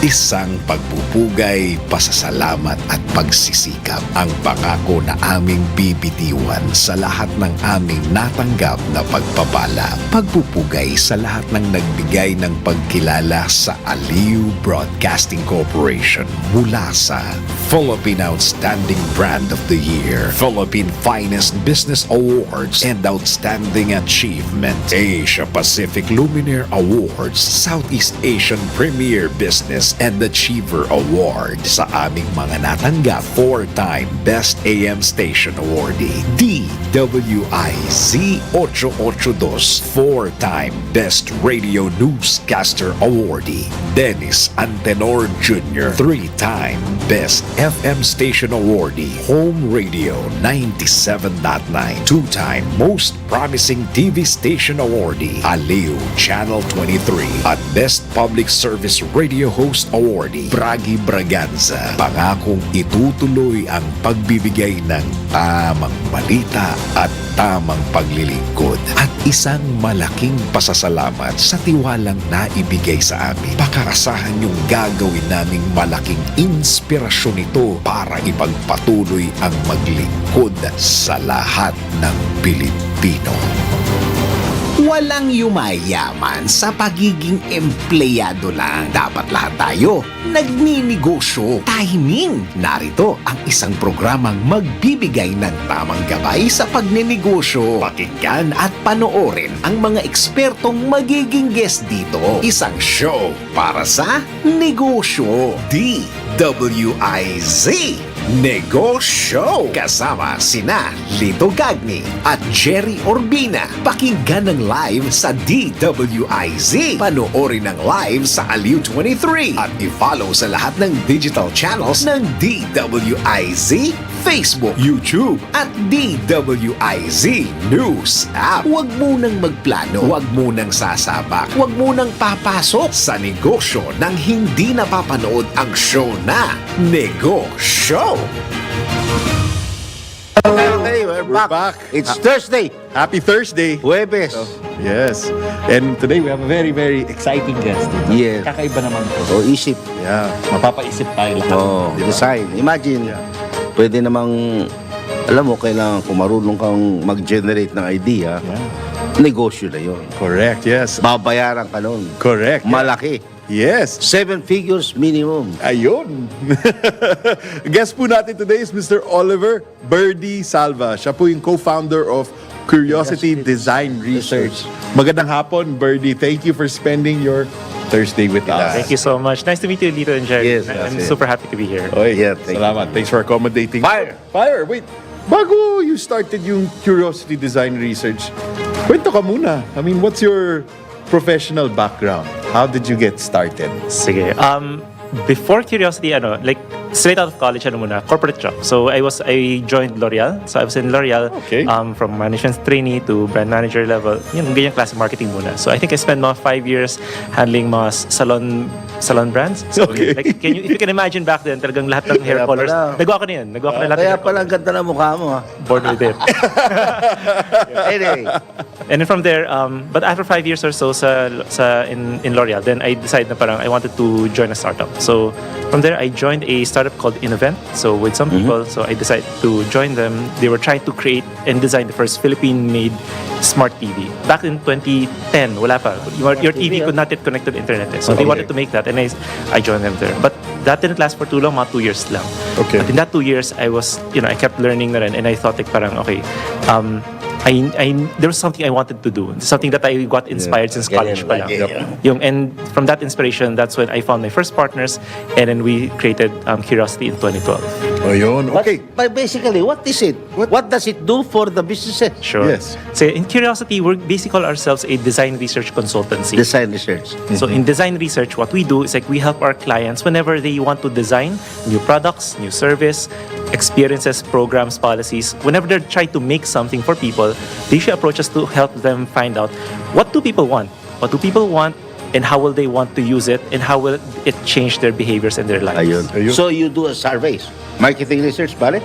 Isang pagpupugay, pasasalamat at pagsisikap ang pangako na aming bibitiwan sa lahat ng aming natanggap na pagpapala. Pagpupugay sa lahat ng nagbigay ng pagkilala sa Aliw Broadcasting Corporation mula sa Philippine Outstanding Brand of the Year, Philippine Finest Business Awards and Outstanding Achievement, Asia Pacific Luminaire Awards, Southeast Asian Premier Business and Achiever Award. Sa aming mga natanggap, 4-time Best AM Station Awardee, DWIZ 882, 4-time Best Radio Newscaster Awardee, Dennis Antenor Jr., 3-time Best FM Station Awardee, Home Radio 97.9, 2-time Most Promising TV Station Awardee, Aliw Channel 23, at Best Public Service Radio Host Awardee, Bragi Braganza. Pangakong itutuloy ang pagbibigay ng tamang balita at tamang paglilingkod at isang malaking pasasalamat sa tiwalang naibigay sa amin. Pakarasahan yung gagawin naming malaking inspirasyon ito para ipagpatuloy ang maglingkod sa lahat ng Pilipino. Walang yumayaman sa pagiging empleyado lang. Dapat lahat tayo nagninegosyo. Timing! Narito ang isang programang magbibigay ng tamang gabay sa pagnenegosyo. Pakinggan at panoorin ang mga ekspertong magiging guest dito. Isang show para sa negosyo. DWIZ Negoshow! Kasama sina Lito Gagni at Gerry Urbina. Pakinggan ng live sa DWIZ. Panoorin ng live sa Aliw 23. At i-follow sa lahat ng digital channels ng DWIZ, Facebook, YouTube, at DWIZ News App. Huwag munang magplano, huwag munang sasabak, huwag munang papasok sa negosyo nang hindi napapanood ang show na Negoshow. Okay, we're back. It's Thursday. Happy Thursday! Huwebes. Yes. And today we have a very, very exciting guest. Yeah. Kakaiba naman to. O isip. Yeah. Mapapaisip tayo lahat. O Di ba? design. Imagine, Yeah. pwede namang, alam mo, kailangan kung marunong kang mag-generate ng idea, Yeah. negosyo na yun. Correct, yes. Babayaran ka nun. Correct. Malaki. Yes. 7 figures minimum. Ayun. Guest po natin today is Mr. Oliver Birdie Salva. Siya po yung co-founder of Curiosity Design Research. Magandang hapon, Birdie. Thank you for spending your Thursday with us. Thank you so much. Nice to meet you, Lito and Gerry. Yes, I'm yes. super happy to be here. Oy, Yeah, thank salamat. Thanks for accommodating. Fire! Fire! Wait. Bago you started yung Curiosity Design Research, kwento ka muna. I mean, what's your professional background? How did you get started? Sige. Before Curiosity, like straight out of college, corporate job. So I joined L'Oreal. So I was in L'Oreal Okay. from management trainee to brand manager level. Yun, ganyan klase marketing muna. So I think I spent mga 5 years handling mga salon brands. So Okay. like, if you can imagine back then, talagang lahat ng hair Kaya colors. pala. Nagawa ko na yun. Nagawa ko na lahat ng Kaya hair pala ang colors. ganda ng mukha mo, ha? Born with it. Anyway, And then from there, but after 5 years or so in L'Oreal, then I decided na parang I wanted to join a startup. So from there, I joined a startup called Innovent. So with some people, so I decided to join them. They were trying to create and design the first Philippine-made smart TV. Back in 2010, wala pa. Your TV could not get connected to the internet. So they wanted to make that, and I joined them there. But that didn't last for too long, mga 2 years lang. Okay. But in that 2 years, I kept learning na rin, and I thought like parang, okay, there was something I wanted to do. Something that I got inspired since college pa lang. And from that inspiration, that's when I found my first partners, and then we created Curiosity in 2012. Ayun. Okay. but basically, what is it? What does it do for the businesses? Sure. Yes. So in Curiosity, we basically call ourselves a design research consultancy. Design research. So in design research, what we do is like we help our clients whenever they want to design new products, new service, experiences, programs, policies. Whenever they're trying to make something for people, they should approach us to help them find out what do people want, and how will they want to use it, and how will it change their behaviors and their lives. Ayun. So you do a surveys, marketing research, pare?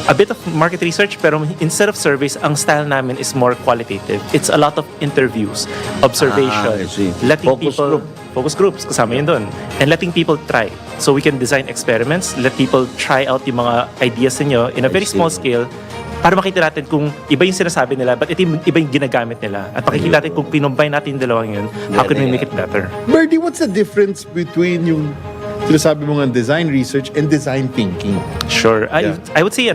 A bit of market research, pero instead of surveys, ang style namin is more qualitative. It's a lot of interviews, observation, I see. letting Focus people group. focus groups, kasama yun doon. And letting people try. So we can design experiments, let people try out yung mga ideas ninyo in a very small scale para makita natin kung iba yung sinasabi nila but iba yung ginagamit nila. At makikita natin kung pinombine natin yung dalawang yun, how can we make it better? Birdie, what's the difference between yung sinasabi mo nga design research and design thinking? Sure. I would say,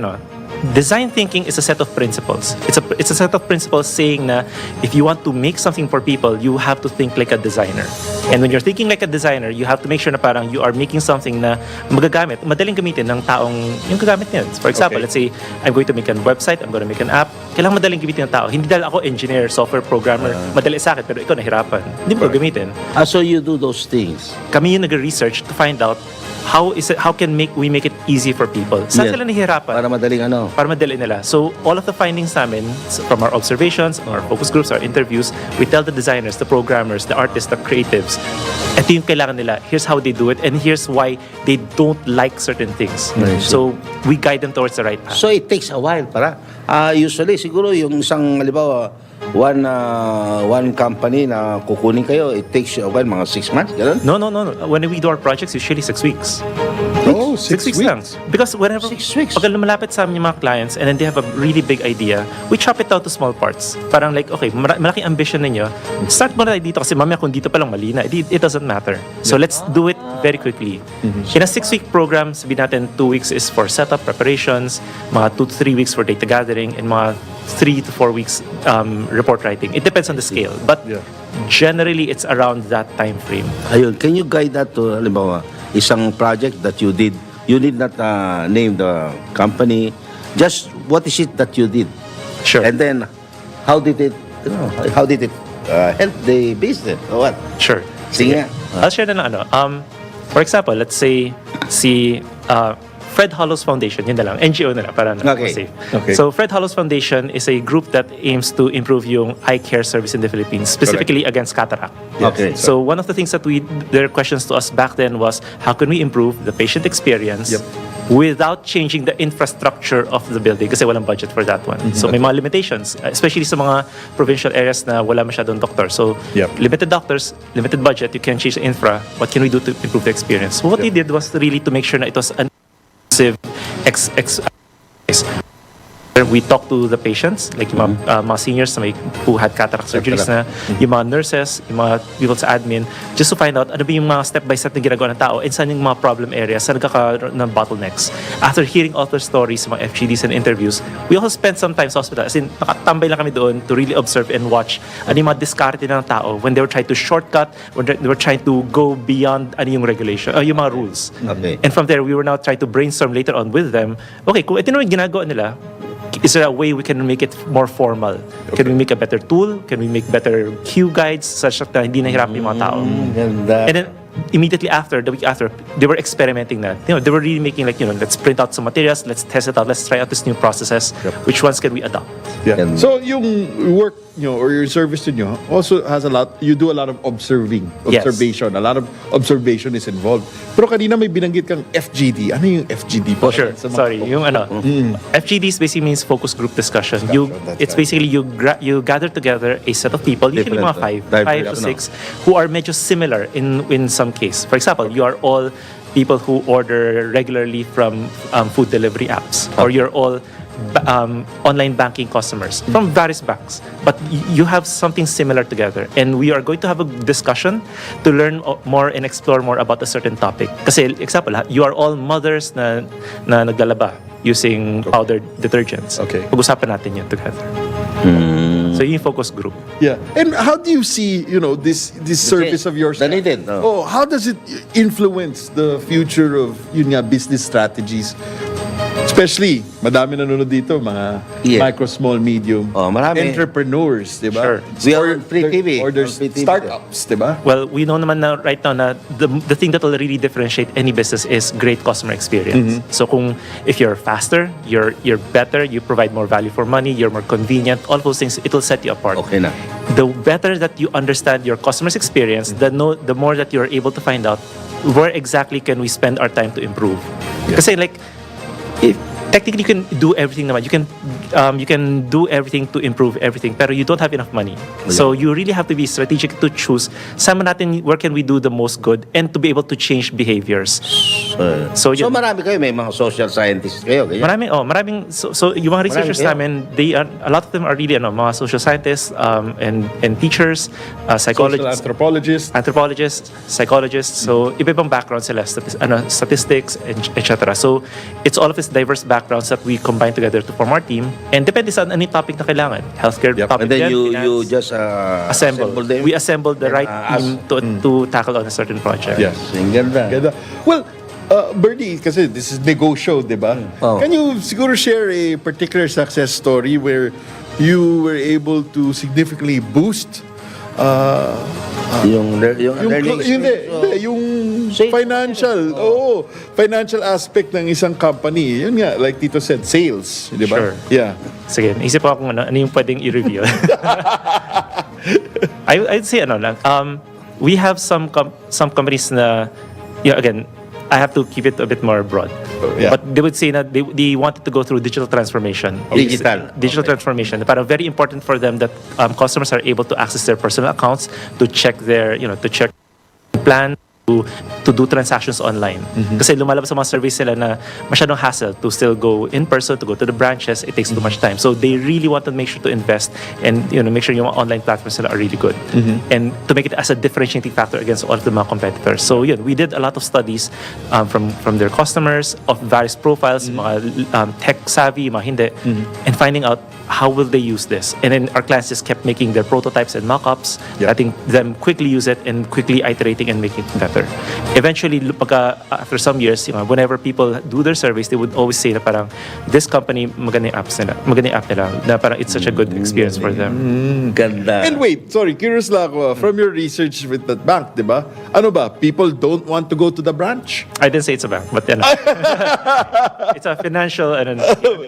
design thinking is a set of principles. It's a set of principles saying na if you want to make something for people, you have to think like a designer. And when you're thinking like a designer, you have to make sure na parang you are making something na madaling gamitin ng taong yung gagamit niyan. For example, let's say, I'm going to make a website, I'm going to make an app. Kailangan madaling gamitin ng tao. Hindi dahil ako engineer, software programmer, madali sa akin, pero ikaw nahirapan. Hindi mo gamitin. So you do those things? Kami yung nag-research to find out how can we make it easy for people. Saan sila nahihirapan? Para madaling Para madali nila. So, all of the findings namin from our observations, our focus groups, our interviews, we tell the designers, the programmers, the artists, the creatives, ito yung kailangan nila. Here's how they do it, and here's why they don't like certain things. So, we guide them towards the right path. So it takes a while para. Usually, siguro yung isang, halimbawa, one company na kukunin kayo, it takes you a while, mga 6 months, gano'n? No. When we do our projects, usually 6 weeks. Oh, 6 weeks. lang. Because whenever 6 weeks. pag lumalapit sa amin yung mga clients and then they have a really big idea, we chop it out to small parts. Parang like, okay, malaking ambition ninyo. Start mo na dito kasi mamaya kung dito pa lang mali na, it doesn't matter. So let's do it very quickly. In a 6-week program, sabihin natin 2 weeks is for setup, preparations, mga 2 to 3 weeks for data gathering, and mga 3 to 4 weeks report writing. It depends on the scale. But generally, it's around that time frame. Ayun, can you guide that to, halimbawa, isang project that you did? You did not name the company. Just what is it that you did? Sure. And then, how did it help the business or what? Sure. Sige nga. I'll share na lang for example, let's say si Fred Hollows Foundation, yun na lang, NGO na lang, para Okay. safe. Okay. So Fred Hollows Foundation is a group that aims to improve yung eye care service in the Philippines, specifically against cataract. Okay. So one of the things that their questions to us back then was, how can we improve the patient experience without changing the infrastructure of the building? Kasi walang budget for that one. So may mga limitations, especially sa mga provincial areas na wala masyadong doctor. So limited doctors, limited budget, you can change the infra. What can we do to improve the experience? So what we did was really to make sure na it was an we talk to the patients, like yung mga seniors who had cataract surgeries na, yung mga nurses, yung mga people sa admin, just to find out ano ba yung mga step-by-step na ginagawa ng tao and saan yung mga problem areas, saan nagkakaroon ng bottlenecks. After hearing all their stories, mga FGDs and interviews, we also spent some time sa hospital. As in, nakatambay lang kami doon to really observe and watch ano yung mga diskarte ng tao when they were trying to shortcut, when they were trying to go beyond ano yung regulation, yung mga rules. Okay. And from there, we were now trying to brainstorm later on with them, okay, kung ito naman yung ginagawa nila, is there a way we can make it more formal? Can we make a better tool? Can we make better cue guides such that hindi nahirapan yung mga tao? And then immediately after, the week after, they were experimenting that. They were really making like, let's print out some materials, let's test it out, let's try out this new processes. Which ones can we adopt? Yeah. So yung work or your service nyo also has you do a lot of observation. A lot of observation is involved. Pero kanina may binanggit kang FGD. Ano yung FGD? Oh, sure. Sorry. FGDs basically means focus group discussion. It's basically you gather together a set of people, usually mga 5 to 6, who are medyo similar in some case. For example, you are all people who order regularly from food delivery apps, or you're all online banking customers from various banks, but you have something similar together, and we are going to have a discussion to learn more and explore more about a certain topic. Kasi example, you are all mothers na naglalaba using powdered detergents. Okay. Pag-usapan natin yun together. So yung focus group. Yeah. And how do you see, this service of yours? How does it influence the future of business strategies? Especially, madami nanonood dito, mga micro, small, medium entrepreneurs, di ba? Sure. We are on free TV. Or there's startups, di ba? Well, we know naman na right now na the thing that will really differentiate any business is great customer experience. So if you're faster, you're better, you provide more value for money, you're more convenient, all those things, it'll set you apart. Okay na. The better that you understand your customer's experience, the more that you're able to find out where exactly can we spend our time to improve. Kasi like, technically you can do everything naman. You can do everything to improve everything, pero you don't have enough money. So you really have to be strategic to choose sama natin where can we do the most good and to be able to change behaviors. So marami kayo, may mga social scientists kayo, ganyan. Maraming so yung mga researchers namin, a lot of them are really mga social scientists and teachers, psychologists, anthropologists, psychologists. So iba-ibang backgrounds sila, statistics, etc. So it's all of these diverse backgrounds that we combine together to form our team. And depende sa any topic na kailangan. Healthcare topic. And then you finance, just assemble them. We assembled the right team to tackle on a certain project. Yes. Ang ganda. Well, Birdie, kasi this is Negoshow, di ba? Can you siguro share a particular success story where you were able to significantly boost yung financial aspect ng isang company. Yun nga, like Tito said, sales, di ba? Sure. Yeah. Sige, isip ko kung ano yung pwedeng i-review. I'd say we have some companies na, again, I have to keep it a bit more broad. Yeah. But they would say that they wanted to go through digital transformation. Digital transformation. Parang very important for them that customers are able to access their personal accounts, to check their, to check plan, to do transactions online. Kasi lumalabas sa mga surveys sila na masyadong hassle to still go in person, to go to the branches. It takes too much time. So they really want to make sure to invest and make sure yung online platforms sila are really good. And to make it as a differentiating factor against all of the mga competitors. So we did a lot of studies from their customers of various profiles, mga tech savvy, mga hindi, and finding out how will they use this. And then our clients just kept making their prototypes and mock-ups, letting them quickly use it and quickly iterating and making it better. Eventually, after some years, whenever people do their surveys, they would always say na parang this company maganda yung app nila, na parang it's such a good experience for them. Ganda. And wait, sorry, curious lang ako, from your research with that bank, di ba? Ano ba, people don't want to go to the branch? I didn't say it's a bank, but it's a financial, and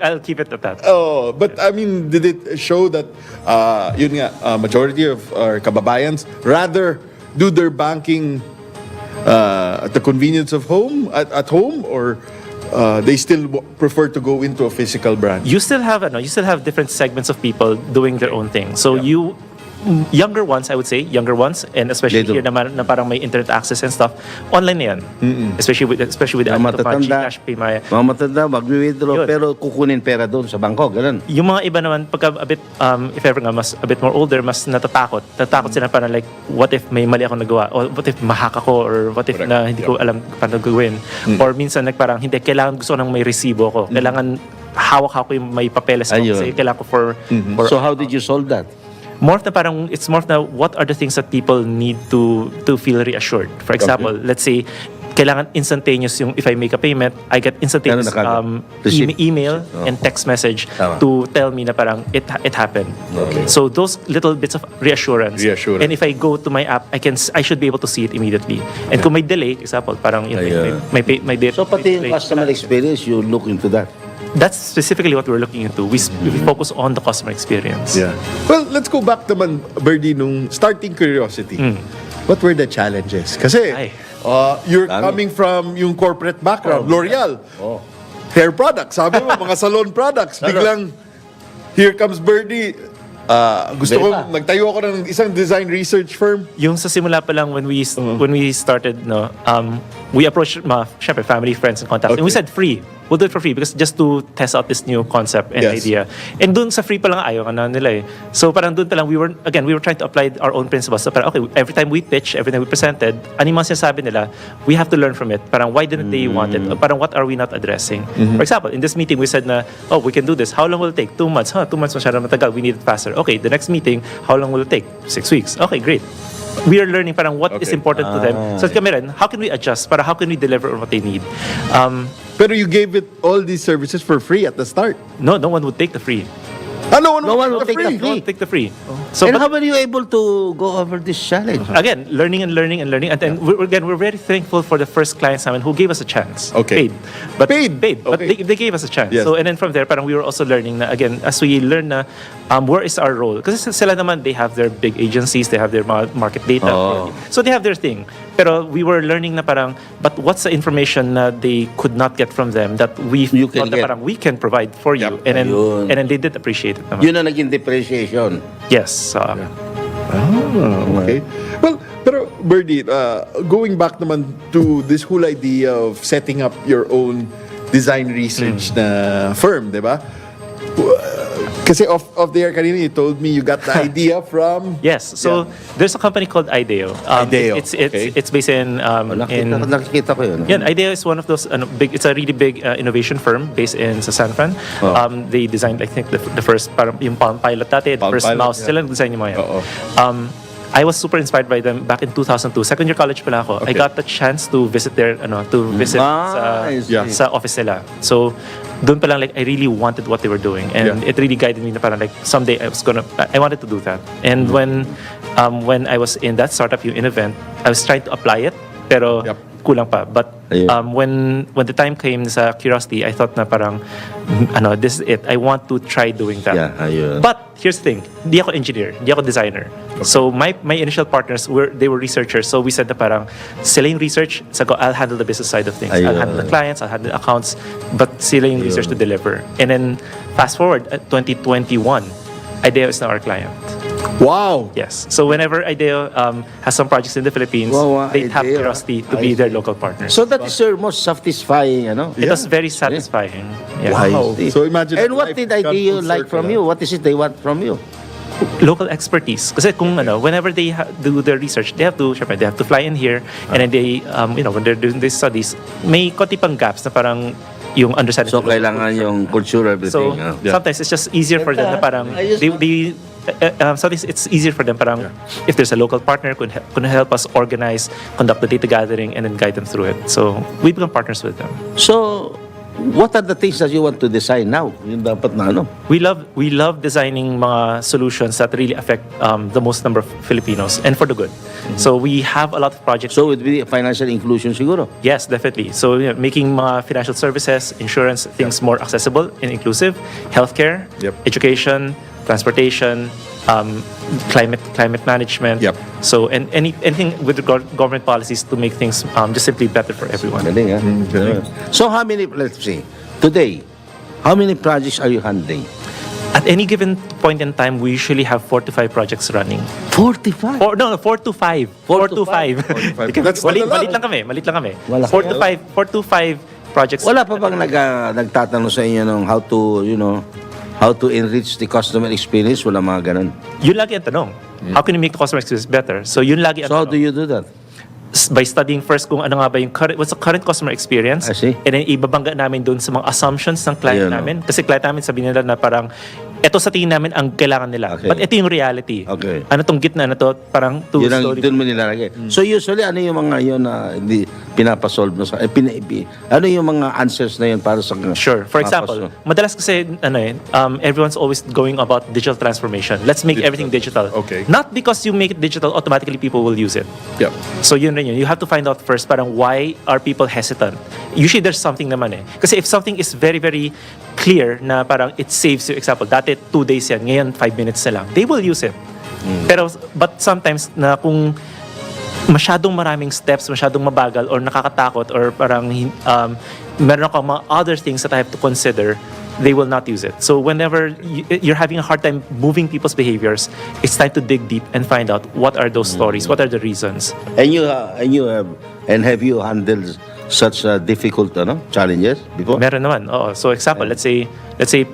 I'll keep it at that. Oh, but I mean, did it show that majority of our kababayans rather do their banking at the convenience of home, at home, or they still prefer to go into a physical branch? You still have different segments of people doing their own thing. So younger ones, I would say, and especially here naman na parang may internet access and stuff, online na yan. Especially with GCash, PayMaya. Mga matanda, mag-withdraw, pero kukunin pera doon sa bangko, ganun. Yung mga iba naman, pagka a bit, if ever nga, mas a bit more older, mas natatakot sila parang like, what if may mali akong nagawa? Or what if mahack ako? Or what if na hindi ko alam paano gagawin? Or minsan, parang hindi, gusto ko nang may resibo ko. Kailangan hawak ko yung may papeles ko. Kasi kailangan ko for So how did you solve that? It's more of na what are the things that people need to feel reassured. For example, let's say kailangan instantaneous yung if I make a payment, I get instantaneous email and text message to tell me na parang it happened. Okay. So those little bits of reassurance. And if I go to my app, I should be able to see it immediately. And kung may delay, example, parang may date. So pati yung customer experience, you look into that. That's specifically what we're looking into. We focus on the customer experience. Yeah. Well, let's go back naman, Birdie, nung starting Curiosity. What were the challenges? Kasi you're coming from yung corporate background, L'Oreal. Hair products, sabi mo, mga salon products. Biglang, here comes Birdie. Gusto ko, nagtayo ako ng isang design research firm. Yung sa simula pa lang when we started, we approached syempre, family, friends, and contacts. And we said free. We'll do it for free because just to test out this new concept and idea. And dun sa free pa lang ayaw na nila eh. So parang dun pa lang we were trying to apply our own principles. So parang okay, every time we pitch, every time we presented, ano yung mga sinasabi nila, we have to learn from it. Parang why didn't they want it? Parang what are we not addressing? For example, in this meeting we said na, we can do this. How long will it take? 2 months. 2 months masyadong matagal. We need it faster. Okay, the next meeting, how long will it take? 6 weeks. Okay, great. We are learning parang what is important to them. So kami rin, how can we adjust? Para how can we deliver on what they need? Pero you gave it all these services for free at the start. No one would take the free. No one will take the free. No one would take the free. So, and how were you able to go over this challenge? Again, learning. And then we're very thankful for the first clients who gave us a chance. Okay. Paid. But Okay. they gave us a chance. Yes. So and then from there, parang we were also learning na again, as we learn na where is our role? Kasi sila naman, they have their big agencies, they have their market data. So they have their thing. Pero we were learning na parang, but what's the information na they could not get from them that You can thought na get. parang we can provide for you. Yep. Ayun. And then they did appreciate it naman. Yun ang naging depreciation. Yes. Okay. Well, pero Birdie, going back naman to this whole idea of setting up your own design research na firm, di ba? Kasi off the air kanina, you told me you got the idea from... Yes. So there's a company called IDEO. IDEO, It's based in Nakikita ko yun. Yeah, IDEO is one of those big. It's a really big innovation firm based in sa San Fran. Oh. They designed, I think, the first parang yung Palm Pilot dati, the Palm first Pilot, mouse. yeah. Sila nag-design yung mga yan. Oo. I was super inspired by them back in 2002. Second year college pala ako. I Okay. got the chance to visit Nice. Yeah. sa office nila. So doon pa lang, like, I really wanted what they were doing, and Yeah. it really guided me na parang like someday I wanted to do that. And when I was in that startup, yung event, I was trying to apply it, pero Yep. kulang pa. But Ayun. when the time came sa curiosity, I thought na parang this is it. I want to try doing that. Yeah, ayun. But here's the thing, hindi ako engineer, hindi ako designer. So my initial partners were researchers. So we said na parang sila yung research, so I'll handle the business side of things. Ayun. I'll handle the clients, I'll handle the accounts, but sila yung research to deliver. And then fast forward at 2021, IDEO is now our client. Wow! Yes. So whenever IDEO has some projects in the Philippines, Wow, they have IDEO, curiosity to I be their see. local partner. So that is your most satisfying, It was very satisfying. Yeah. Wow. I see. So imagine And what life did gone IDEO full like circle, from you? What is it they want from you? Local expertise. Kasi kung whenever they do their research, they have to fly in here, and then they when they're doing these studies, may konti pang gaps na parang yung understanding. So of the local kailangan culture. yung culture, So everything. sometimes it's just easier for them na parang Ayos, sometimes it's easier for them parang if there's a local partner could help us organize, conduct the data gathering, and then guide them through it. So we become partners with them. So, what are the things that you want to design now? Yung dapat na We love designing mga solutions that really affect the most number of Filipinos, and for the good. So we have a lot of projects. So, it would be financial inclusion siguro. Yes, definitely. So making mga financial services, insurance, things more accessible and inclusive, healthcare, Yep. education, transportation, climate management. Yep. So and anything with regard government policies to make things just simply better for everyone. Galing, ha? galing. So, how many, let's see, today, how many projects are you handling? At any given point in time, we usually have 4 to 5 projects running. 45? 4 to 5. 4 to 5. That's not a lot. Malit lang kami. Wala. 4 to 5 projects. Wala pa bang nagtatanong sa inyo ng how to enrich the customer experience? Wala mga ganun. Yun lagi ang tanong. How can you make the customer experience better? So yun lagi ang So, how tanong. do you do that? By studying first kung ano nga ba yung what's the current customer experience, I see. and then ibabangga namin doon sa mga assumptions ng client Ayun, namin. Kasi client namin sabihin nila na parang ito sa tingin namin ang kailangan nila. Okay. But ito yung reality. Okay. Ano tong gitna na to, parang to Yun ang slowly. doon mo nilalagay. So usually ano yung mga yun na hindi pinapasolve mo sa ano yung mga answers na yun para sa Sure. For example, madalas kasi everyone's always going about digital transformation. Let's make everything digital. Okay. Not because you make it digital, automatically people will use it. Yep. So yun rin yun. You have to find out first parang why are people hesitant. Usually there's something naman eh. Kasi if something is very, very clear na parang it saves you, example, dati 2 days yan, ngayon 5 minutes na lang, they will use it. But sometimes na kung masyadong maraming steps, masyadong mabagal or nakakatakot or parang meron ako mga other things that I have to consider, they will not use it. So whenever you're having a hard time moving people's behaviors, it's time to dig deep and find out what are those stories, what are the reasons. And have you handled such difficult challenges before? Meron naman. Oo. So example, let's say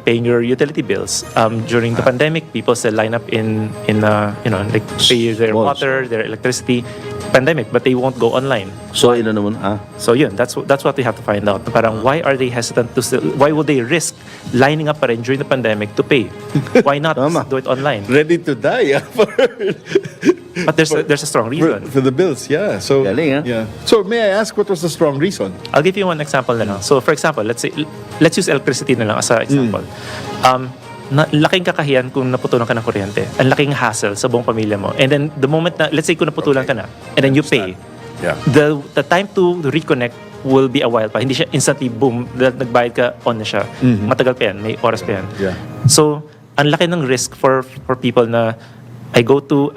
paying your utility bills. During the pandemic, people still line up in like pay their Malls. water, their electricity. Pandemic, but they won't go online. So naman So yun, that's what we have to find out. Parang why are they hesitant to still? Why would they risk lining up pa rin during the pandemic to pay? Why not Tama. do it online? Ready to die But there's a strong reason. for the bills, yeah. So Galing, yeah. So may I ask what was the strong reason? I'll give you one example na lang. So for example, let's use electricity na lang as an example. Laking kakahiyan kung naputulan ka ng kuryente. Ang laking hassle sa buong pamilya mo. And then the moment na, let's say kung naputulan ka na, and then you pay, Yeah. the time to reconnect will be a while pa. Hindi siya instantly boom, nagbayad ka, on na siya. Matagal pa yan, may oras pa yan. Yeah. So, ang laki ng risk for people na I go to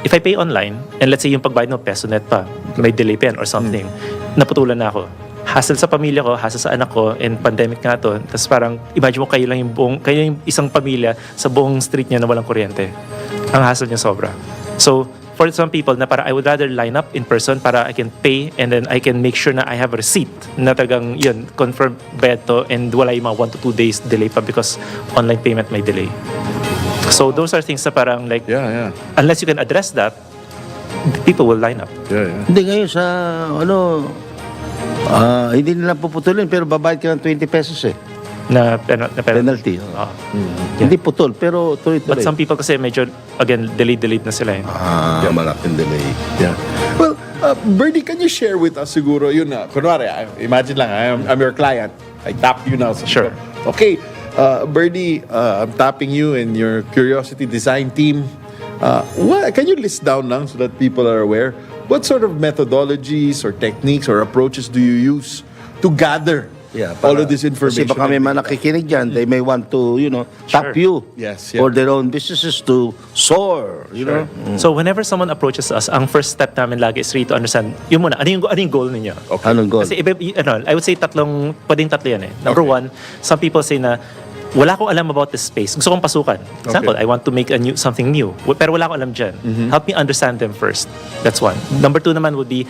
if I pay online, and let's say yung pagbayad ng peso net pa, may delay pa yan or something, naputulan na ako. Hassle sa pamilya ko, hassle sa anak ko, and pandemic nga to. Tapos parang, imagine mo kayo yung isang pamilya sa buong street niya na walang kuryente. Ang hassle niya sobra. So, for some people na para I would rather line up in person para I can pay and then I can make sure na I have a receipt na talagang yun, confirm bayad to and wala yung mga 1 to 2 days delay pa because online payment may delay. So those are things na parang like, unless you can address that, people will line up. Hindi ngayon sa, hindi nila puputulin pero babayad ka ng 20 pesos eh. Na Penalty. Hindi putol, pero tuloy-tuloy. But some people kasi medyo, again, delayed na sila. Malaking delay. Yeah. Well, Birdie, can you share with us siguro, yun na, kunwari, imagine lang, I'm your client. I tap you now. Sure. Okay, Birdie, I'm tapping you and your curiosity design team. Can you list down lang so that people are aware? What sort of methodologies or techniques or approaches do you use to gather all of this information? Kasi baka may mga nakikinig dyan, they may want to, tap you for their own businesses to soar, you know? So whenever someone approaches us, ang first step namin lagi is really to understand, yun muna, ano yung goal ninyo? Okay. Anong goal? Kasi I would say pwedeng tatlo yan eh. Number one, some people say na, wala akong alam about this space. Gusto kong pasukan. Example, I want to make something new. Pero wala akong alam dyan. Help me understand them first. That's one. Number two naman would be,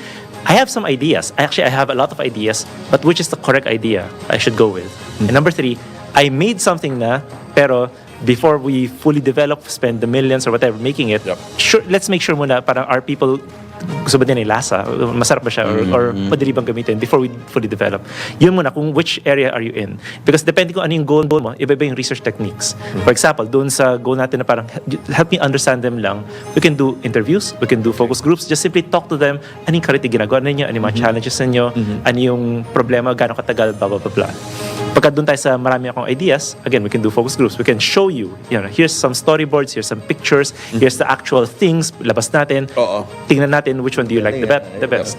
I have some ideas. I have a lot of ideas, but which is the correct idea I should go with? And number three, I made something na, pero before we fully develop, spend the millions or whatever making it, sure, let's make sure muna parang our people gusto ba din yung lasa? Masarap ba siya? Or madali bang gamitin before we fully develop? Yun muna, kung which area are you in? Because depende kung ano yung goal mo, iba-iba yung research techniques. For example, doon sa goal natin na parang help me understand them lang, we can do interviews, we can do focus groups, just simply talk to them, anong kariti ginagawa ninyo, ano yung mga challenges ninyo, ano yung problema, gano'ng katagal, blah, blah, blah, blah. Pagka doon tayo sa marami akong ideas, again, we can do focus groups. We can show you, here's some storyboards, here's some pictures, here's the actual things, labas natin, tingnan natin which one do you like the best.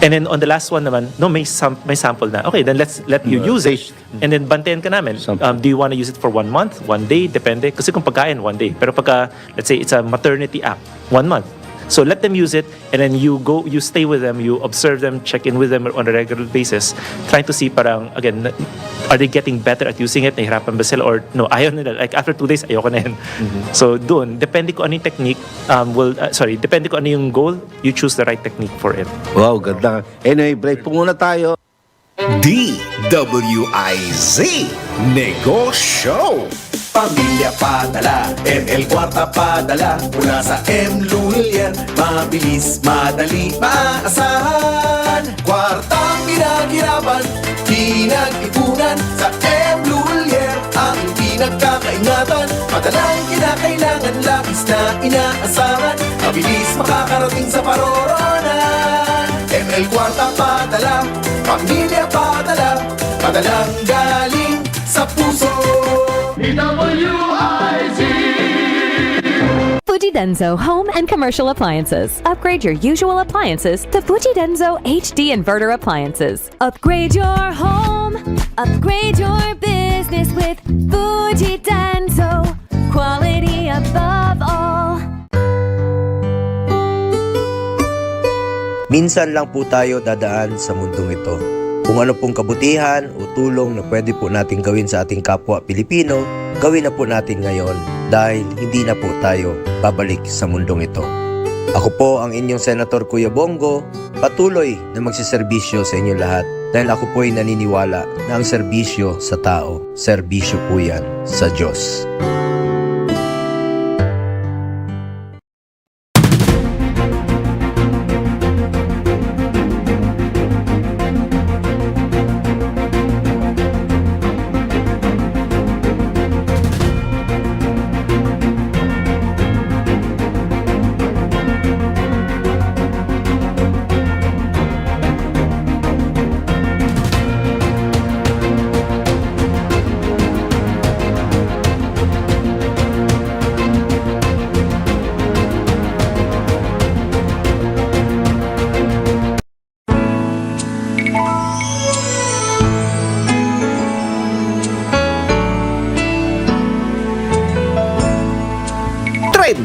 And then on the last one naman, may sample na. Okay, then let you use it. And then bantayan ka namin. Do you want to use it for 1 month, 1 day? Depende. Kasi kung pagkain, 1 day. Pero pagka, let's say it's a maternity app, 1 month. So let them use it, and then you stay with them, you observe them, check in with them on a regular basis, trying to see parang, again, are they getting better at using it? Nahirapan ba sila? Or no, ayaw nila. Like after 2 days, ayoko na yan. So doon, depende ko ano yung technique, depende ko ano yung goal, you choose the right technique for it. Wow, ganda. Anyway, break po muna tayo. DWIZ Negoshow. Pamilya padala, ML Kwarta padala, mula sa M. Lulier, mabilis, madali, maaasahan. Kwartang pinaghirapan, pinag-ipunan, sa M. Lulier, ang pinagkakaingatan. Padalang kinakailangan, labis na inaasahan, mabilis makakarating sa paroronan. ML Kwarta padala, pamilya padala, padalang galing sa puso. DWIZ. Fuji Denso Home and Commercial Appliances. Upgrade your usual appliances to Fuji Denso HD Inverter Appliances. Upgrade your home. Upgrade your business with Fuji Denso. Quality above all. Minsan lang po tayo dadaan sa mundong ito. Kung ano pong kabutihan o tulong na pwede po natin gawin sa ating kapwa Pilipino, gawin na po natin ngayon dahil hindi na po tayo babalik sa mundong ito. Ako po ang inyong Senator Kuya Bongo, patuloy na magsiservisyo sa inyo lahat dahil ako po ay naniniwala na ang serbisyo sa tao, serbisyo po yan sa Diyos.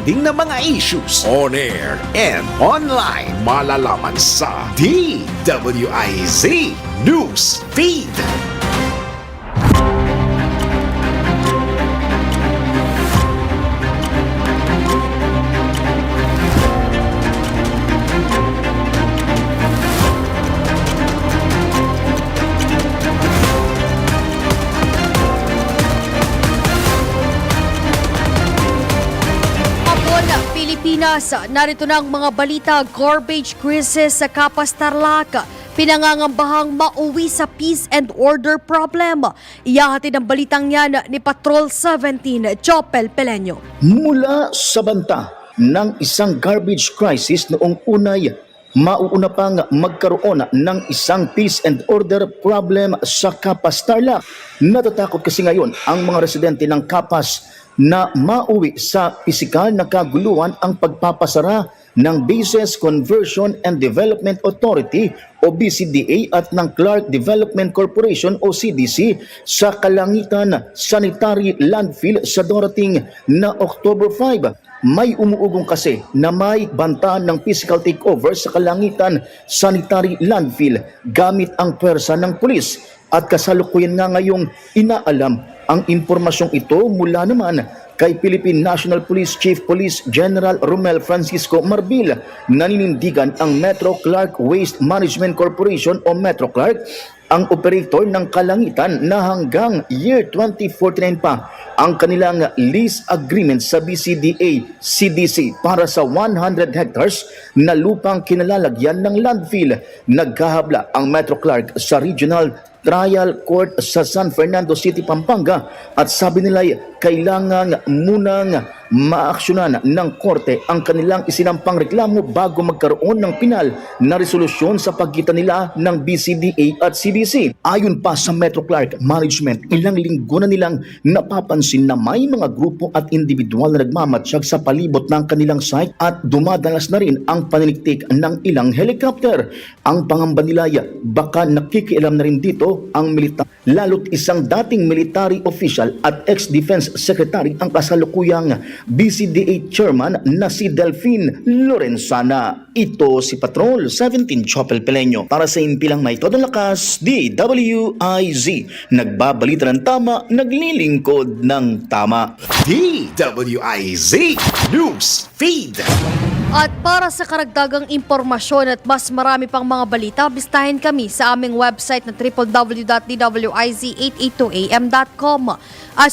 trending na mga issues on air and online. Malalaman sa DWIZ News Feed. Pilipinas, narito na ang mga balita. Garbage crisis sa Capas Tarlac. Pinangangambahang mauwi sa peace and order problem. Iyahatid ang balitang yan ni Patrol 17, Chopel Peleño. Mula sa banta ng isang garbage crisis noong unay, mauuna pang magkaroon ng isang peace and order problem sa Capas Tarlac. Natatakot kasi ngayon ang mga residente ng Capas na mauwi sa pisikal na kaguluhan ang pagpapasara ng Business Conversion and Development Authority o BCDA at ng Clark Development Corporation o CDC sa Kalangitan Sanitary Landfill sa darating na October 5. May umuugong kasi na may banta ng physical takeover sa Kalangitan Sanitary Landfill gamit ang pwersa ng pulis. At kasalukuyan nga ngayong inaalam ang impormasyong ito mula naman kay Philippine National Police Chief Police General Romel Francisco Marbil. Naninindigan ang Metro Clark Waste Management Corporation o Metro Clark, ang operator ng Kalangitan, na hanggang year 2049 pa ang kanilang lease agreement sa BCDA CDC para sa 100 hectares na lupang kinalalagyan ng landfill. Nagkahabla ang Metro Clark sa Regional Trial Court sa San Fernando City, Pampanga, at sabi nila kailangan munang maaksyonan ng korte ang kanilang isinampang reklamo bago magkaroon ng pinal na resolusyon sa pagitan nila ng BCDA at CDC. Ayon pa sa Metro Clark Management, ilang linggo na nilang napapansin na may mga grupo at individual na nagmamatsyag sa palibot ng kanilang site at dumadalas na rin ang paniniktik ng ilang helicopter. Ang pangamba nila, baka nakikialam na rin dito ang militar, lalo't isang dating military official at ex-defense secretary ang kasalukuyang BCDA chairman na si Delphine Lorenzana. Ito si Patrol 17, Chopel Peleño. Para sa impilang may todong lakas, DWIZ. Nagbabalita ng tama, naglilingkod ng tama. DWIZ News Feed. At para sa karagdagang impormasyon at mas marami pang mga balita, bistahin kami sa aming website na www.dwiz882am.com.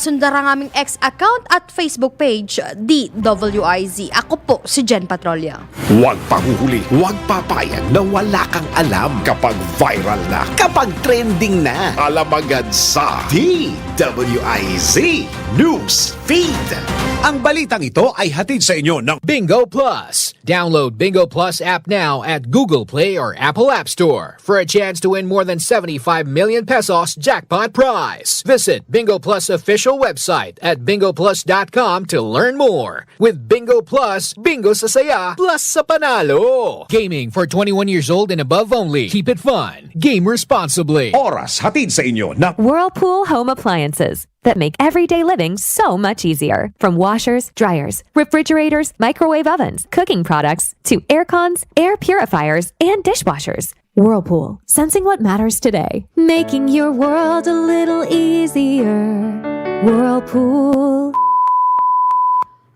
Sundan ang aming X account at Facebook page, DWIZ. Ako po si Jen Patrolya. Huwag pahuhuli, huwag papayag na wala kang alam kapag viral na, kapag trending na. Alam agad sa DWIZ News Feed. Ang balitang ito ay hatid sa inyo ng Bingo Plus. Download Bingo Plus app now at Google Play or Apple App Store for a chance to win more than 75 million pesos jackpot prize. Visit Bingo Plus official website at bingoplus.com to learn more. With Bingo Plus, bingo sa saya plus sa panalo. Gaming for 21 years old and above only. Keep it fun. Game responsibly. Oras hatid sa inyo ng Whirlpool Home Appliances that make everyday living so much easier. From washers, dryers, refrigerators, microwave ovens, cooking products, to air cons, air purifiers, and dishwashers. Whirlpool, sensing what matters today. Making your world a little easier. Whirlpool.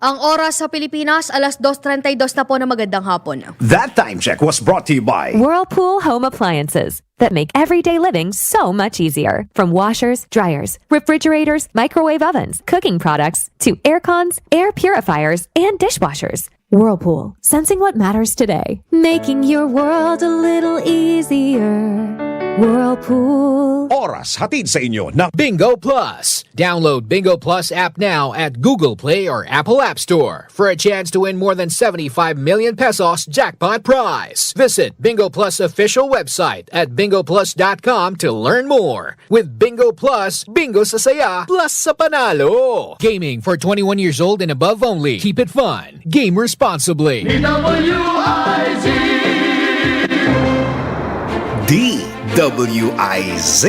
Ang oras sa Pilipinas, alas 2:32 na po na magandang hapon. That time check was brought to you by Whirlpool Home Appliances that make everyday living so much easier. From washers, dryers, refrigerators, microwave ovens, cooking products, to air cons, air purifiers, and dishwashers. Whirlpool, sensing what matters today. Making your world a little easier. Whirlpool. Oras hatid sa inyo ng Bingo Plus. Download Bingo Plus app now at Google Play or Apple App Store for a chance to win more than 75 million pesos jackpot prize. Visit Bingo Plus official website at bingoplus.com to learn more. With Bingo Plus, bingo sa saya plus sa panalo. Gaming for 21 years old and above only. Keep it fun. Game responsibly. DWIZ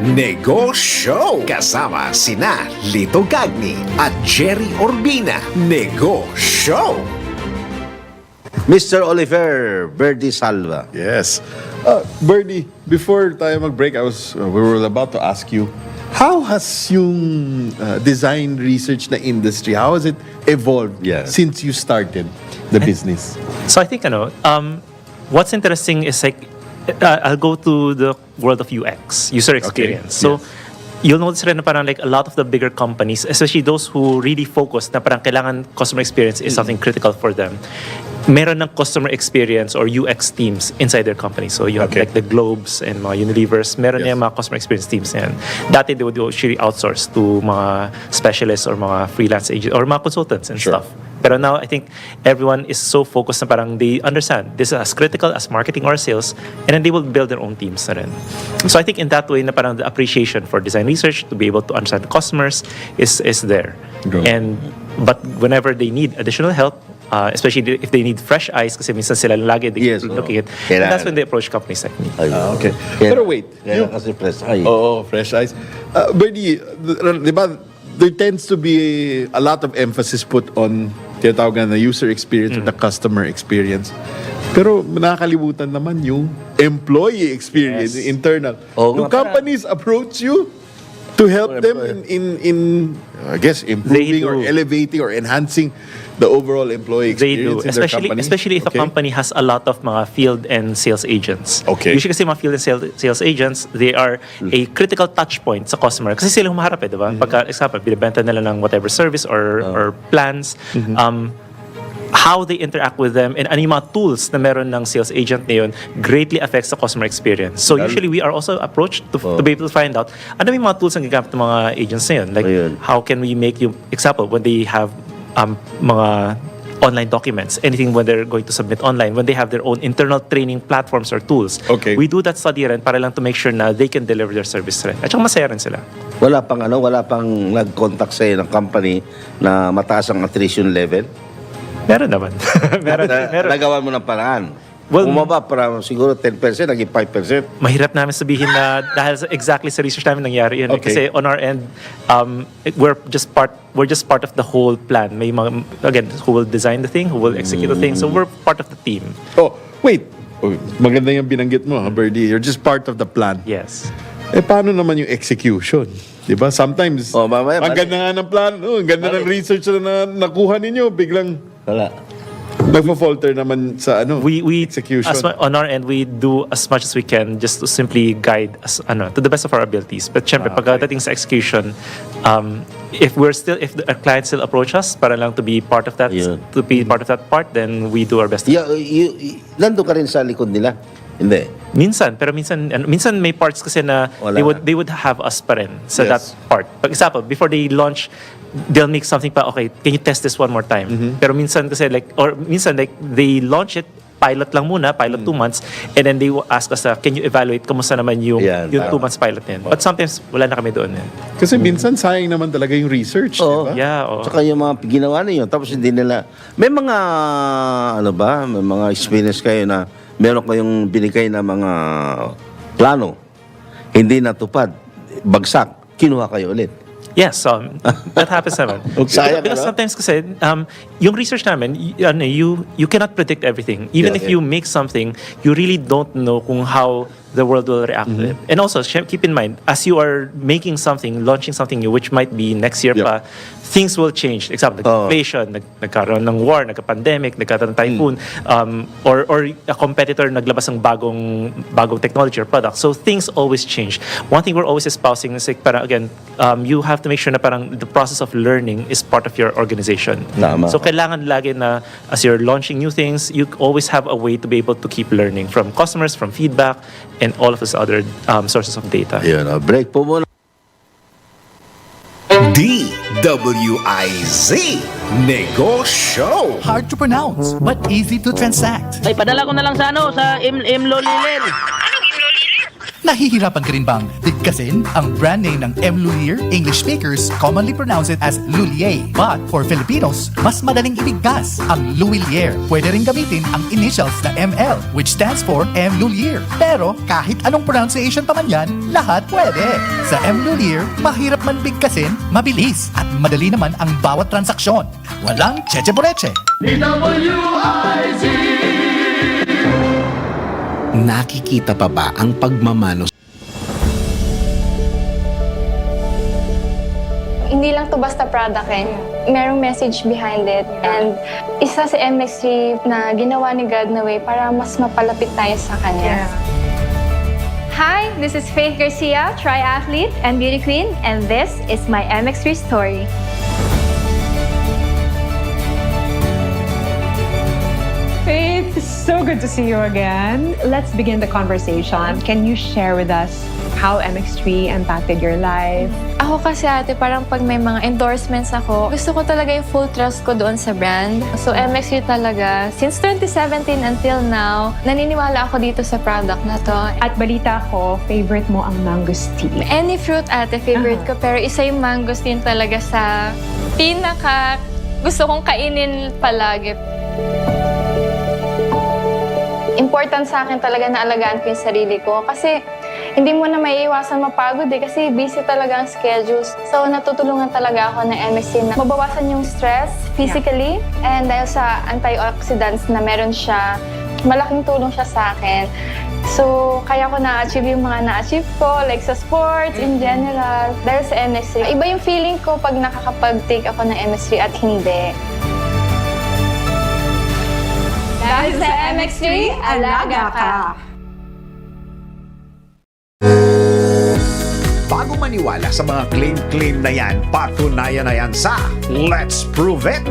Negoshow kasama sina Lito Gagni at Gerry Urbina. Negoshow. Negoshow. Mr. Oliver Verdi Salva. Yes. Bernie, before tayo mag-break, we were about to ask you, how has yung design research na industry, how has it evolved since you started the business? So I think, what's interesting is like, I'll go to the world of UX, user experience. So, you'll notice rin na parang like a lot of the bigger companies, especially those who really focus na parang kailangan customer experience is something critical for them. Meron ng customer experience or UX teams inside their company. So you have like the Globes and mga Unilevers, meron yung mga customer experience teams na yan. Dati they would usually outsource to mga specialists or mga freelance agents or mga consultants and stuff. Pero now, I think everyone is so focused na parang they understand this is as critical as marketing or sales, and then they will build their own teams na rin. So I think in that way, na parang the appreciation for design research to be able to understand the customers is there. But whenever they need additional help, especially if they need fresh eyes, kasi minsan sila lagi looking at, and that's when they approach companies like me. Okay. Pero wait. Kasi fresh eye. Fresh eyes. Bernie, di ba, there tends to be a lot of emphasis put on tinatawag na user experience or the customer experience. Pero nakakalimutan naman yung employee experience, internal. Do companies approach you to help them in I guess, improving or elevating or enhancing the overall employee experience in their company? Especially if a company has a lot of mga field and sales agents. Usually kasi mga field and sales agents, they are a critical touch point sa customer. Kasi sila humaharap diba? Pagka, example, binibenta nila ng whatever service or plans, how they interact with them and ano yung mga tools na meron ng sales agent na yun greatly affects the customer experience. So usually we are also approached to be able to find out ano yung mga tools na gagamit ng mga agents na yun. Like how can we make you, example, when they have mga online documents, anything when they're going to submit online, when they have their own internal training platforms or tools. We do that study rin para lang to make sure na they can deliver their service rin. At saka masaya rin sila. Wala pang nag-contact sa'yo ng company na mataas ang attrition level? Meron naman. meron. Nagawa mo ng paraan. Bumaba para siguro 10%, naging 5%. Mahirap namin sabihin na dahil exactly sa research namin nangyari yun. Kasi on our end, we're just part of the whole plan. May mga, again, who will design the thing, who will execute the thing. So we're part of the team. Maganda yung binanggit mo, Bernie. You're just part of the plan. Yes. Paano naman yung execution? Diba? Sometimes, ang ganda nga ng plan, ang ganda ng research na nakuha ninyo, biglang nagpo-falter naman sa execution. On our end, we do as much as we can just to simply guide us to the best of our abilities. But syempre, pagdating sa execution, if a client still approach us para lang to be part of that, part, then we do our best. Nandun ka rin sa likod nila? Hindi. Minsan may parts kasi na they would have us pa rin sa that part. For example, before they launch, they'll make something pa, okay, can you test this one more time? Pero minsan kasi they launch it, pilot lang muna, 2 months, and then they will ask us, can you evaluate kamusta naman yung 2 months pilot na yun? But sometimes, wala na kami doon. Kasi minsan, sayang naman talaga yung research, diba? Saka yung mga ginawa ninyo, tapos hindi nila, may mga, may mga experience kayo na meron kayong binigay na mga plano, hindi natupad, bagsak, kinuha kayo ulit. Yes, that happens naman. Because sometimes kasi, yung research namin, you cannot predict everything. Even if you make something, you really don't know kung how the world will react to it. And also, keep in mind, as you are making something, launching something new, which might be next year pa, things will change. Example, inflation, nagkaroon ng war, nagka-pandemic, nagkaroon ng typhoon, or a competitor naglabas ng bagong technology or product. So things always change. One thing we're always espousing is like, again, you have to make sure na parang the process of learning is part of your organization. So kailangan lagi na as you're launching new things, you always have a way to be able to keep learning from customers, from feedback, and all of these other sources of data. Break po muna. DWIZ Negoshow. Hard to pronounce, but easy to transact. Ay, padala ko na lang sa sa Lolilen. Nahihirapan ka rin bang bigkasin ang brand name ng M. Lulier? English speakers commonly pronounce it as Lulier. But for Filipinos, mas madaling ibigkas ang Lulier. Pwede rin gamitin ang initials na ML, which stands for M. Lulier. Pero kahit anong pronunciation pa man yan, lahat pwede. Sa M. Lulier, mahirap man bigkasin, mabilis at madali naman ang bawat transaksyon. Walang cheche-boreche. DWIZ. Nakikita pa ba ang pagmamano? Hindi lang to basta product merong message behind it. And isa sa MX3 na ginawa ni God na way para mas mapalapit tayo sa Kanya. Hi, this is Faith Garcia, triathlete and beauty queen, and this is my MX3 story. Faith, so good to see you again. Let's begin the conversation. Can you share with us how MX3 impacted your life? Ako kasi ate, parang pag may mga endorsements ako, gusto ko talaga yung full trust ko doon sa brand. So MX3 talaga, since 2017 until now, naniniwala ako dito sa product na to. At balita ko, favorite mo ang mangosteen. Any fruit ate, favorite ko. Pero isa yung mangosteen talaga sa pinaka gusto kong kainin palagi. Important sa akin talaga na alagaan ko yung sarili ko kasi hindi mo na maiiwasan mapagod kasi busy talaga ang schedules. So natutulungan talaga ako ng MSC na mabawasan yung stress physically and dahil sa antioxidants na meron siya, malaking tulong siya sa akin. So kaya ko na-achieve yung mga na-achieve ko like sa sports in general dahil sa MSC. Iba yung feeling ko pag nakakapag-take ako ng MSC at hindi. Dahil sa MX3, alaga ka! Bago maniwala sa mga claim-claim na yan, patunayan na yan sa Let's Prove It!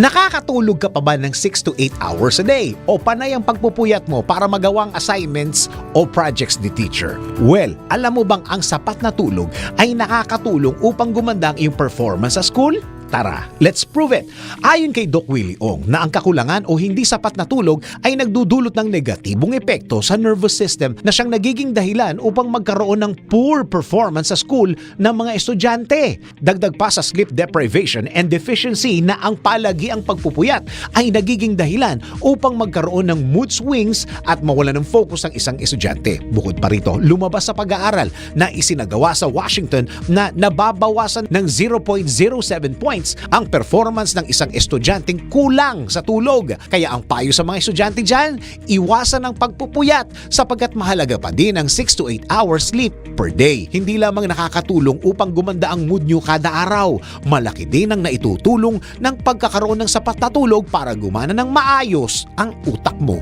Nakakatulog ka pa ba ng 6 to 8 hours a day? O panay ang pagpupuyat mo para magawang assignments o projects ni teacher? Well, alam mo bang ang sapat na tulog ay nakakatulong upang gumanda ang iyong performance sa school? Tara, let's prove it! Ayon kay Doc Willie Ong na ang kakulangan o hindi sapat na tulog ay nagdudulot ng negatibong epekto sa nervous system na siyang nagiging dahilan upang magkaroon ng poor performance sa school ng mga estudyante. Dagdag pa sa sleep deprivation and deficiency na ang palagi ang pagpupuyat ay nagiging dahilan upang magkaroon ng mood swings at mawala ng focus ang isang estudyante. Bukod pa rito, lumabas sa pag-aaral na isinagawa sa Washington na nababawasan ng 0.07 points ang performance ng isang estudyanteng kulang sa tulog. Kaya ang payo sa mga estudyante dyan, iwasan ang pagpupuyat sapagkat mahalaga pa din ang 6 to 8 hours sleep per day. Hindi lamang nakakatulong upang gumanda ang mood nyo kada araw, malaki din ang naitutulong ng pagkakaroon ng sapat na tulog para gumana ng maayos ang utak mo.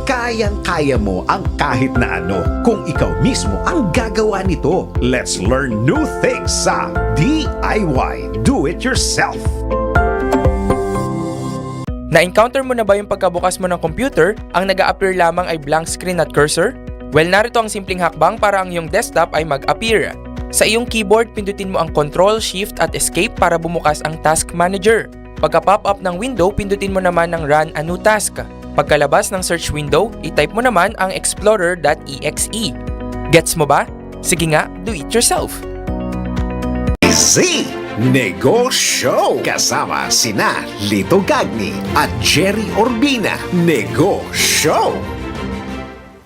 Kayang-kaya mo ang kahit na ano kung ikaw mismo ang gagawa nito. Let's learn new things sa DIY Do It Yourself. Na-encounter mo na ba yung pagkabukas mo ng computer, ang nag-a-appear lamang ay blank screen at cursor? Well, narito ang simpleng hakbang para ang iyong desktop ay mag-appear. Sa iyong keyboard, pindutin mo ang Control, Shift at Escape para bumukas ang Task Manager. Pagka-pop up ng window, pindutin mo naman ang Run a New Task. Pagkalabas ng search window, i-type mo naman ang explorer.exe. Gets mo ba? Sige nga, do it yourself. Z Negoshow kasama sina Lito Gagni at Gerry Urbina. Negoshow.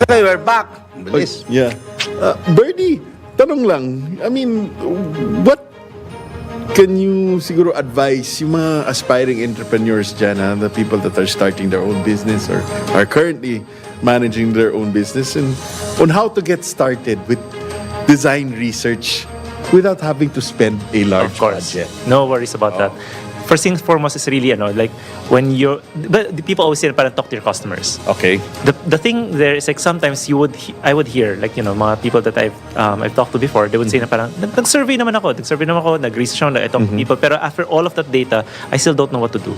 Okay, we're back. Bilis. Yeah. Birdie, tanong lang. I mean, what can you siguro advise yung mga aspiring entrepreneurs dyan, the people that are starting their own business or are currently managing their own business and on how to get started with design research without having to spend a large budget? No worries about that. First things foremost is really, like when but the people always say parang talk to your customers. Okay. The thing there is like sometimes I would hear like, mga people that I've talked to before, they would say na parang, nag-survey naman ako, nag-research ako, I talk to people, pero after all of that data, I still don't know what to do.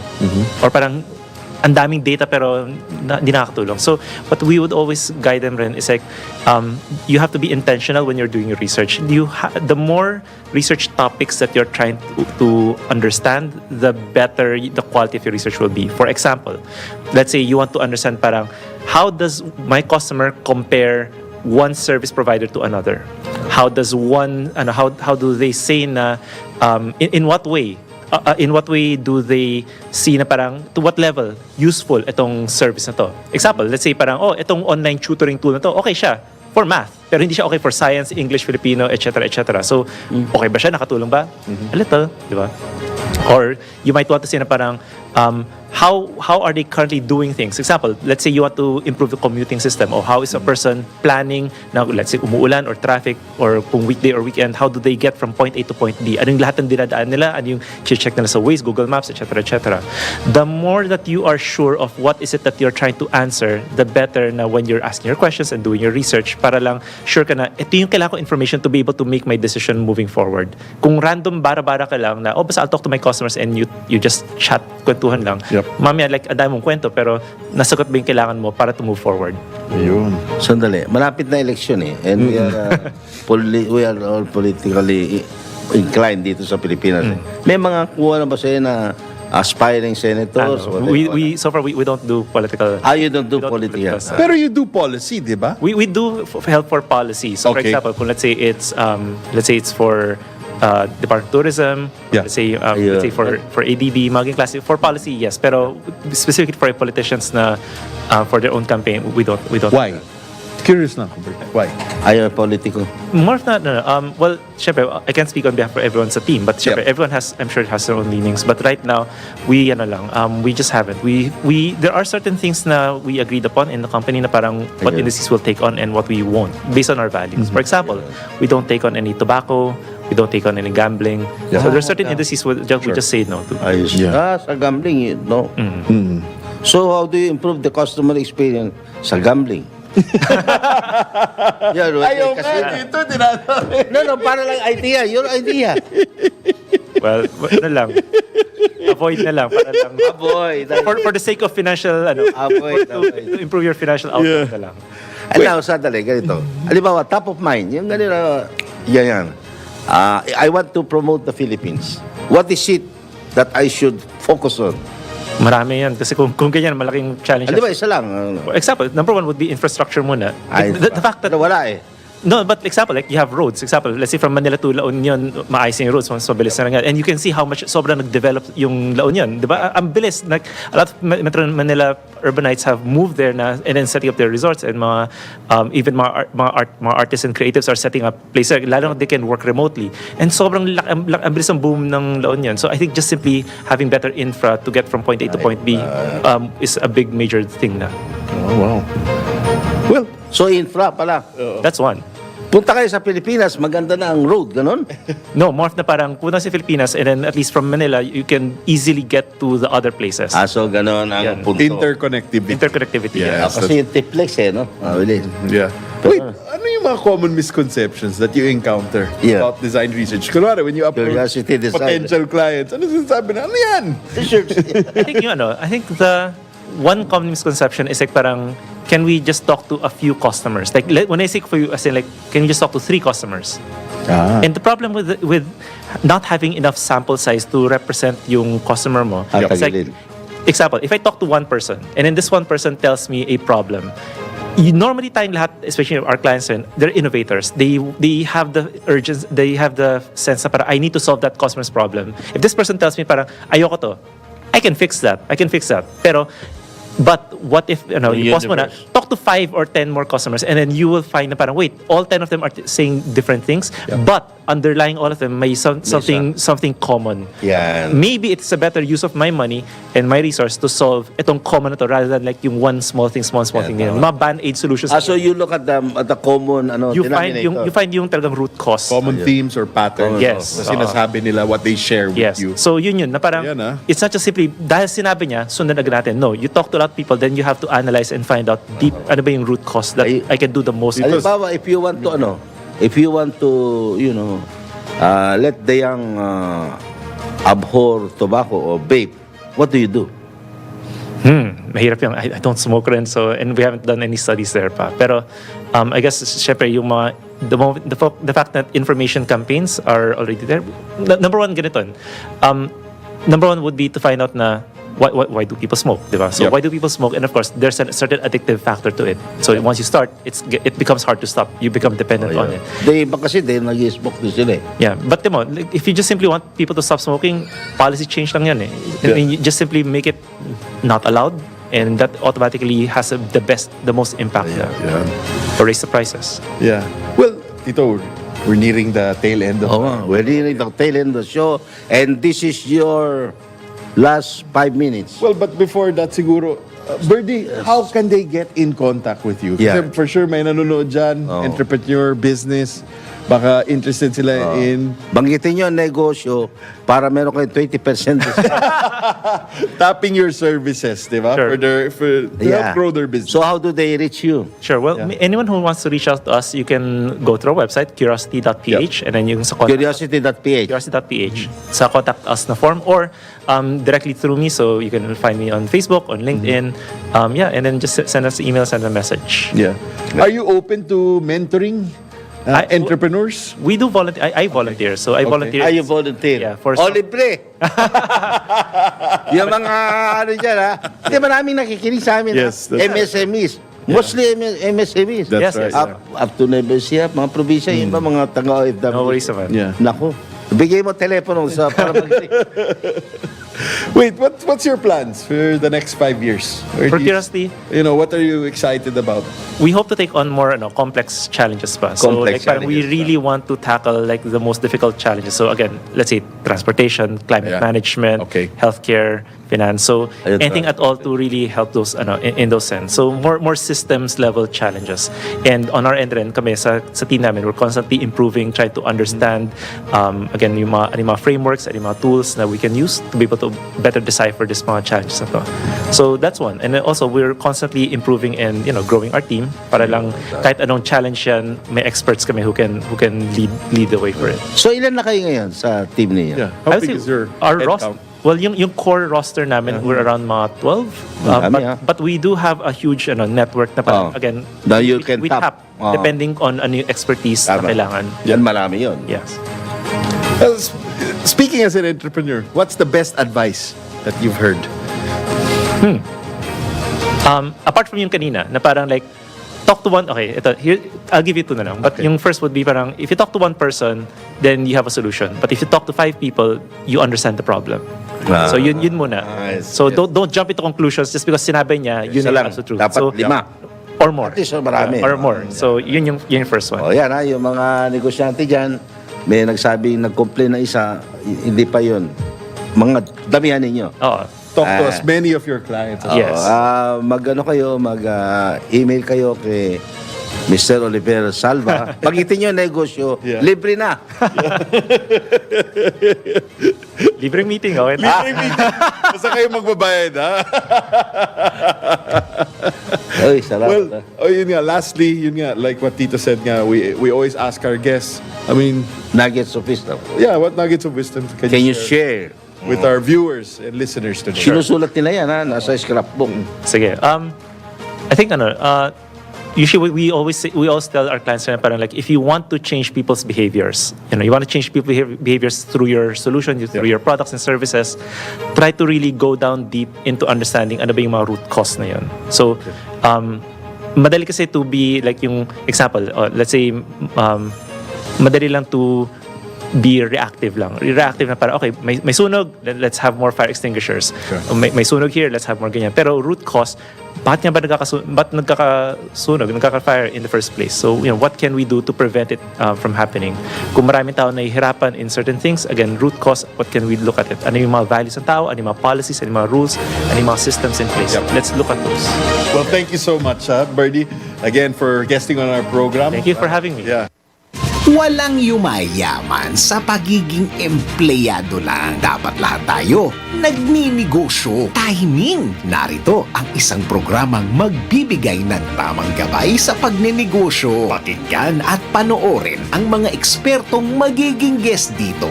Or parang, ang daming data pero hindi nakakatulong. So what we would always guide them rin is like, you have to be intentional when you're doing your research. The more research topics that you're trying to understand, the better the quality of your research will be. For example, let's say you want to understand parang, how does my customer compare one service provider to another? How does how do they say na in what way? In what way do they see na parang to what level useful itong service na to? Example, let's say parang itong online tutoring tool na to, okay siya for math, pero hindi siya okay for science, English, Filipino, etc. etc. So, okay ba siya? Nakatulong ba? A little, di ba? Or you might want to say na parang how are they currently doing things? Example, let's say you want to improve the commuting system, or how is a person planning na, let's say, umuulan or traffic, or kung weekday or weekend, how do they get from point A to point B? Ano yung lahat ng dinadaan nila? Ano yung check nila sa Waze, Google Maps, etc. etc. The more that you are sure of what is it that you're trying to answer, the better na when you're asking your questions and doing your research, para lang sure ka na, ito yung kailangan ko information to be able to make my decision moving forward. Kung random bara-bara ka lang na, basta I'll talk to my customers and you just chat, kwentuhan lang. Mamaya, like, ang dami mong kwento, pero nasagot ba yung kailangan mo para to move forward? Ayun. Sandali, malapit na election eh. And we are all politically inclined dito sa Pilipinas. May mga kuha na ba sa'yo na aspiring senators? So far, we don't do political... You don't do politics. Pero you do policy, di ba? We do help for policy. So, for example, kung let's say it's for Department of Tourism, let's say for ADB, maging classic for policy, yes. Pero specifically for politicians na for their own campaign, we don't. Why? Curious na ako. Why? Ayaw politiko. More of that, no. Well, syempre, I can't speak on behalf of everyone sa team, but syempre, everyone has, I'm sure, has their own leanings. But right now, we just haven't. There are certain things na we agreed upon in the company na parang what industries will take on and what we won't, based on our values. For example, we don't take on any tobacco, we don't take on any gambling. So there's certain industries we just say no to. Sa gambling, no. So how do you improve the customer experience sa gambling? Ayaw ka dito, tinatanong. No, para lang idea. Your idea. Well, avoid na lang. Para lang. Avoid. For the sake of financial, avoid. To improve your financial outcome na lang. Sandali, ganito. Halimbawa, top of mind, yung ganito, yan. I want to promote the Philippines. What is it that I should focus on? Marami yan. Kasi kung ganyan, malaking challenge. Di ba, isa lang? Example, number one would be infrastructure muna. The fact that... Wala eh. No, but example, like you have roads. Example, let's say from Manila to La Union, maayos yung roads, mas mabilis na lang. And you can see how much sobrang nag-develop yung La Union. Di ba? Ang bilis. Like, a lot of Metro Manila urbanites have moved there na and then setting up their resorts, and even mga artists and creatives are setting up places. Lalo na they can work remotely. And sobrang ang bilis ang boom ng La Union. So I think just simply having better infra to get from point A to point B is a big major thing na. Oh, wow. Well, so infra pala. That's one. Punta kayo sa Pilipinas, maganda na ang road, ganon? No, more na parang punta sa Pilipinas and then at least from Manila, you can easily get to the other places. So ganon ang punto. Interconnectivity. Yes. Kasi yung triplex no? Yeah. Wait, ano yung mga common misconceptions that you encounter about design research? Kunwari, when you approach potential clients, ano sinasabi na, ano yan? I think the one common misconception is like parang, can we just talk to a few customers? Like when I say for you, I say like, can we just talk to 3 customers? And the problem with not having enough sample size to represent yung customer mo, it's like, example, if I talk to one person and then this one person tells me a problem, normally tayong lahat, especially our clients, they're innovators. They have the urgency, they have the sense na parang, I need to solve that customer's problem. If this person tells me parang, ayoko to, I can fix that. But what if, you pause mo na, talk to 5 or 10 more customers and then you will find na parang, wait, all 10 of them are saying different things, but underlying all of them may something common. Maybe it's a better use of my money and my resource to solve itong common na to rather than like yung one small thing. Mga band-aid solutions. So you look at the common you find yung talagang root cause. Common themes or patterns. Yes. Na sinasabi nila what they share with you. So yun na parang, it's not just simply, dahil sinabi niya, sundan agad natin. No, you talk to a lot of people, then you have to analyze and find out deep, ano ba yung root cause that I can do the most. Halimbawa, if you want to, let the young abhor tobacco or vape, what do you do? mahirap yung I don't smoke rin, so, and we haven't done any studies there pa. Pero I guess syempre yung mga the fact that information campaigns are already there. Number one, ganito. Number one would be to find out na why do people smoke, diba? So why do people smoke? And of course, there's a certain addictive factor to it. So once you start, it becomes hard to stop. You become dependent on it. Kasi nag-smoke din sila eh. Yeah, but like, if you just simply want people to stop smoking, policy change lang yan eh. I mean, you just simply make it not allowed, and that automatically has the most impact to raise the prices. Yeah. Well, Tito, we're nearing the tail end of we're nearing the tail end of the show, and this is your last 5 minutes. Well, but before that, siguro, Birdie, how can they get in contact with you? Yeah. Kasi for sure, may nanonood dyan, entrepreneur, business, baka interested sila in... Banggitin nyo ang negosyo para meron kayong 20% tapping your services, di ba? Sure. To help grow their business. So how do they reach you? Sure. Well, anyone who wants to reach out to us, you can go to our website, curiosity.ph, and then yung sa contact... Curiosity.ph. Curiosity.ph. Sa contact us na form, or directly through me, so you can find me on Facebook, on LinkedIn, and then just send us an email, send a message. Yeah. Are you open to mentoring entrepreneurs? We do volunteer. I volunteer. So I volunteer. You volunteer? Yeah. For libre. Yung mga ano dyan Hindi maraming nakikinig sa amin MSMEs. Mostly MSMEs. That's right. Up to Negosia, mga probinsya, yun ba mga taga-OFW? No worries naman. Yeah. Naku. Bigay mo telepono para Wait, what's your plans for the next 5 years? For Curiosity, what are you excited about? we hope to take on more complex challenges pa. So Complex parang we challenges really want to tackle like the most difficult challenges. So again, let's say transportation, climate management, healthcare, finance. So anything at all to really help those in those sense. So more systems level challenges. And on our end rin, kami sa team namin, we're constantly improving, trying to understand again yung mga frameworks and yung mga tools that we can use to be able to better decipher this mga challenges na to. So that's one. And then also we're constantly improving and growing our team para lang kahit anong challenge yan, may experts kami who can lead the way for it. So ilan na kayo ngayon sa team niyo? Yeah. How big is your our head roster? count? Well, yung core roster namin, we're around mga 12. But we do have a huge network na parang, again, Now you can we tap. tap depending on ano yung expertise na kailangan. Yan marami yun. Yes. Well, speaking as an entrepreneur, what's the best advice that you've heard? Apart from yung kanina, na parang like, talk to one, okay, here, I'll give you two na lang. But yung first would be parang, if you talk to one person, then you have a solution. But if you talk to 5 people, you understand the problem. So yun muna. So don't jump into conclusions just because sinabi niya, yun yung absolute truth. Dapat So, 5. or more. At least marami. Or more. So yun yung first one. Yan yung mga negosyante dyan, may nagsabing nag-complain na isa, hindi pa yun. Mga damihan ninyo. Oo. Talk to as many of your clients. Yes. Mag-email kayo kay Mr. Oliver Salva. Pagitin nyo negosyo, libre na. Libreng meeting, okay? Libreng meeting. Basta kayo magbabayad, ha? Oy, salamat. Well, yun nga, lastly, like what Tito said nga, we always ask our guests, I mean, nuggets of wisdom. Yeah, what nuggets of wisdom can you share with our viewers and listeners today? Sinusulat nila yan, nasa scrapbook. Sige. I think usually we always tell our clients na parang like, if you want to change people's behaviors, you want to change people's behaviors through your solution, through your products and services, try to really go down deep into understanding ano ba yung mga root cause na yun. So, madali kasi to be like yung example, let's say, madali lang to be reactive lang. Reactive na para, okay, may sunog, then let's have more fire extinguishers. May sunog here, let's have more ganyan. Pero root cause, bakit nga ba nagkaka-fire in the first place? So, what can we do to prevent it from happening? Kung maraming tao nahihirapan in certain things, again, root cause, what can we look at it? Ano yung mga values ng tao? Ano yung mga policies? Ano yung mga rules? Ano yung mga systems in place? Let's look at those. Well, thank you so much, Birdie, again, for guesting on our program. Thank you for having me. Yeah. Walang yumayaman sa pagiging empleyado lang. Dapat lahat tayo nagninegosyo. Timing! Narito ang isang programang magbibigay ng tamang gabay sa pagnenegosyo. Pakinggan at panoorin ang mga ekspertong magiging guest dito.